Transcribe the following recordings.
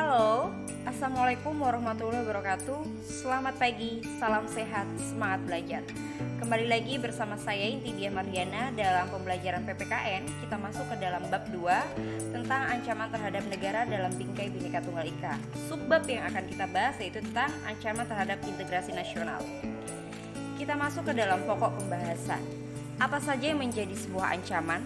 Halo, Assalamualaikum warahmatullahi wabarakatuh. Selamat pagi, salam sehat, semangat belajar. Kembali lagi bersama saya Intidia Mariana dalam pembelajaran PPKN. Kita masuk ke dalam bab 2 tentang ancaman terhadap negara dalam bingkai Bhinneka Tunggal Ika. Subbab yang akan kita bahas yaitu tentang ancaman terhadap integrasi nasional. Kita masuk ke dalam pokok pembahasan. Apa saja yang menjadi sebuah ancaman?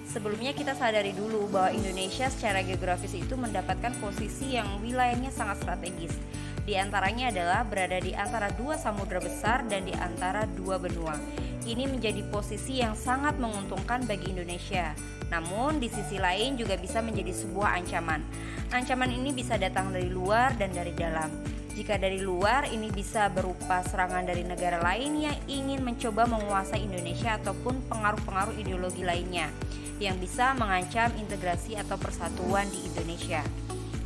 Sebelumnya kita sadari dulu bahwa Indonesia secara geografis itu mendapatkan posisi yang wilayahnya sangat strategis. Di antaranya adalah berada di antara dua samudra besar dan di antara dua benua. Ini menjadi posisi yang sangat menguntungkan bagi Indonesia. Namun di sisi lain juga bisa menjadi sebuah ancaman. Ancaman ini bisa datang dari luar dan dari dalam. Jika dari luar, ini bisa berupa serangan dari negara lain yang ingin mencoba menguasai Indonesia ataupun pengaruh-pengaruh ideologi lainnya yang bisa mengancam integrasi atau persatuan di Indonesia.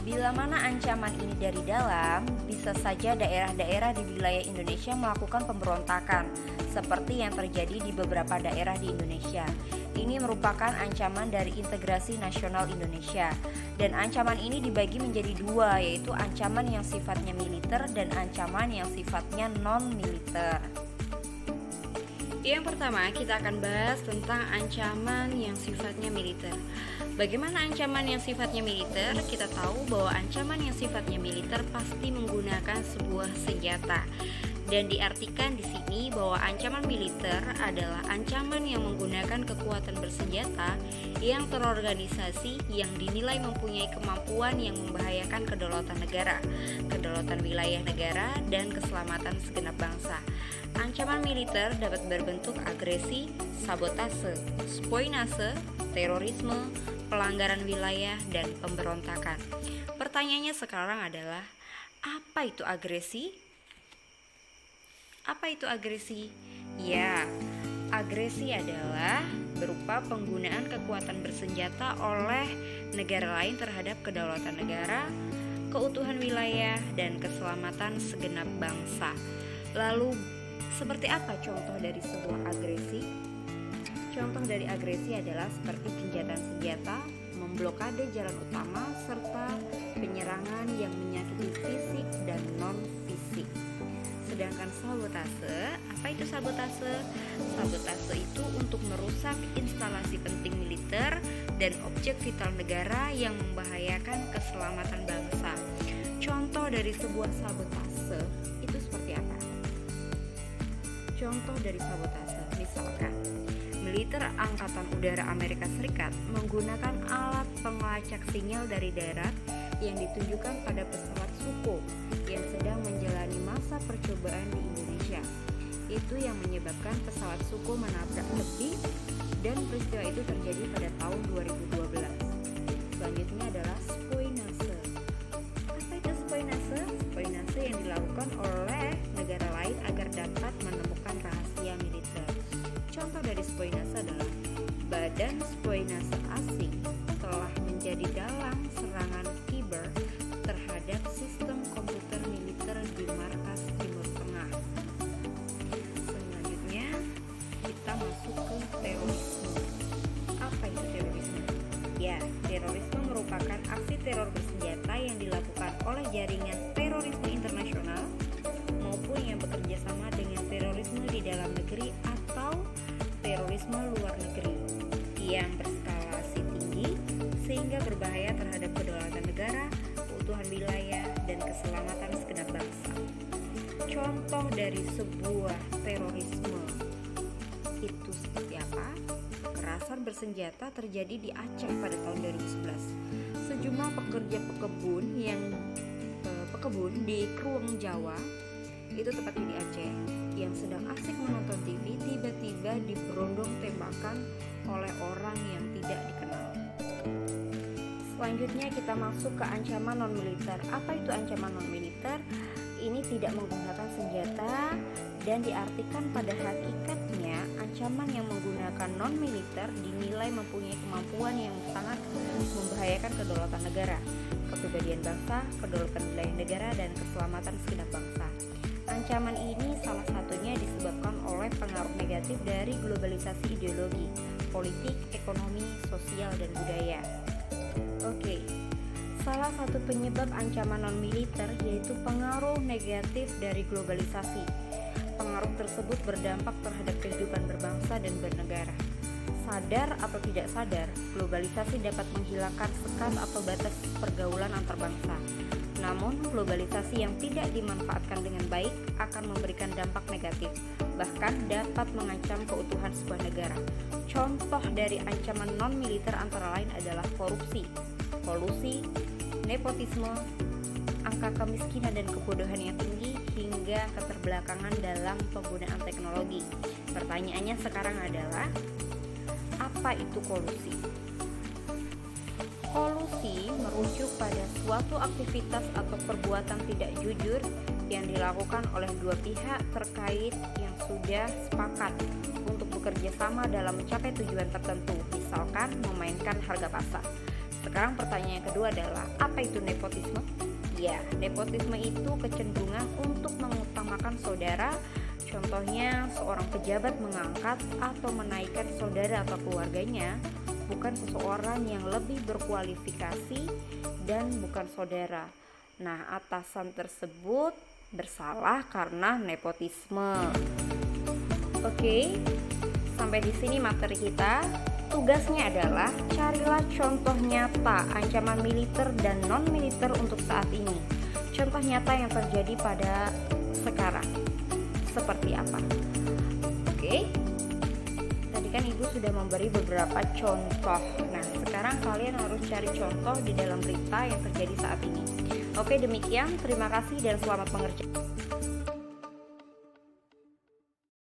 Bila mana ancaman ini dari dalam, bisa saja daerah-daerah di wilayah Indonesia melakukan pemberontakan, seperti yang terjadi di beberapa daerah di Indonesia. Ini merupakan ancaman dari integrasi nasional Indonesia. Dan ancaman ini dibagi menjadi dua, yaitu ancaman yang sifatnya militer dan ancaman yang sifatnya non-militer. Yang pertama, kita akan bahas tentang ancaman yang sifatnya militer. Bagaimana ancaman yang sifatnya militer? Kita tahu bahwa ancaman yang sifatnya militer pasti menggunakan sebuah senjata. Dan diartikan di sini bahwa ancaman militer adalah ancaman yang menggunakan kekuatan bersenjata yang terorganisasi yang dinilai mempunyai kemampuan yang membahayakan kedaulatan negara, kedaulatan wilayah negara, dan keselamatan segenap bangsa. Ancaman militer dapat berbentuk agresi, sabotase, spionase, terorisme, pelanggaran wilayah, dan pemberontakan. Pertanyaannya sekarang adalah, apa itu agresi? Apa itu agresi? Ya, agresi adalah berupa penggunaan kekuatan bersenjata oleh negara lain terhadap kedaulatan negara, keutuhan wilayah, dan keselamatan segenap bangsa. Lalu, seperti apa contoh dari sebuah agresi? Contoh dari agresi adalah seperti gencatan senjata, memblokade jalan utama, serta penyerangan yang menyakiti fisik dan non-fisik. Sedangkan sabotase, apa itu sabotase? Sabotase itu untuk merusak instalasi penting militer dan objek vital negara yang membahayakan keselamatan bangsa. Contoh dari sebuah sabotase itu seperti apa? Contoh dari sabotase, misalkan militer Angkatan Udara Amerika Serikat menggunakan alat pengelacak sinyal dari darat yang ditujukan pada pesawat Sukhoi yang sedang menjalani masa percobaan di Indonesia. Itu yang menyebabkan pesawat Sukhoi menabrak tepi dan peristiwa itu terjadi pada tahun 2012. Selanjutnya adalah spionase. Apa itu spionase? Spionase yang dilakukan oleh negara lain agar dapat menemukan rahasia militer. Contoh dari spionase adalah Badan Spionase Asing telah menjadi dalang serangan kiber terhadap sistem komputer militer di markas Timur Tengah. Selanjutnya, kita masuk ke terorisme. Apa itu terorisme? Ya, terorisme merupakan aksi teror bersenjata yang dilakukan oleh jaringan terorisme internasional maupun yang bekerja sama dengan terorisme di dalam negeri atau terorisme luar negeri yang berskalasi tinggi sehingga berbahaya terhadap kedaulatan negara, keutuhan wilayah, dan keselamatan segenap bangsa. Contoh dari sebuah terorisme itu seperti apa? Kekerasan bersenjata terjadi di Aceh pada tahun 2011. Sejumlah pekerja pekebun di Krueng Jawa, itu tepatnya di Aceh, yang sedang asik menonton TV tiba-tiba diberondong tembakan oleh orang yang tidak dikenal. Selanjutnya kita masuk ke ancaman non-militer. Apa itu ancaman non-militer? Ini tidak menggunakan senjata dan diartikan pada hakikatnya ancaman yang menggunakan non-militer dinilai mempunyai kemampuan yang sangat membahayakan kedaulatan negara, kepribadian bangsa, kedaulatan wilayah negara, dan keselamatan segenap bangsa. Ancaman ini salah satunya disebabkan oleh pengaruh negatif dari globalisasi ideologi, politik, ekonomi, sosial, dan budaya. Oke, Salah satu penyebab ancaman non-militer yaitu pengaruh negatif dari globalisasi. Pengaruh tersebut berdampak terhadap kehidupan berbangsa dan bernegara. Sadar atau tidak sadar, globalisasi dapat menghilangkan sekat atau batas pergaulan antar bangsa. Namun, globalisasi yang tidak dimanfaatkan dengan baik akan memberikan dampak negatif, bahkan dapat mengancam keutuhan sebuah negara. Contoh dari ancaman non-militer antara lain adalah korupsi, kolusi, nepotisme, angka kemiskinan dan kebodohan yang tinggi, hingga keterbelakangan dalam penggunaan teknologi. Pertanyaannya sekarang adalah, apa itu kolusi? Kolusi merujuk pada suatu aktivitas atau perbuatan tidak jujur yang dilakukan oleh dua pihak terkait yang sudah sepakat untuk bekerja sama dalam mencapai tujuan tertentu, misalkan memainkan harga pasar. Sekarang pertanyaan yang kedua adalah, apa itu nepotisme? Ya, nepotisme itu kecenderungan untuk mengutamakan saudara. Contohnya, seorang pejabat mengangkat atau menaikkan saudara atau keluarganya, bukan seseorang yang lebih berkualifikasi dan bukan saudara. Nah, atasan tersebut bersalah karena nepotisme. Oke, sampai di sini materi kita. Tugasnya adalah carilah contoh nyata ancaman militer dan non-militer untuk saat ini. Contoh nyata yang terjadi pada sekarang seperti apa? Oke, tadi kan Ibu sudah memberi beberapa contoh. Nah, sekarang kalian harus cari contoh di dalam berita yang terjadi saat ini. Oke, demikian. Terima kasih dan selamat mengerjakan.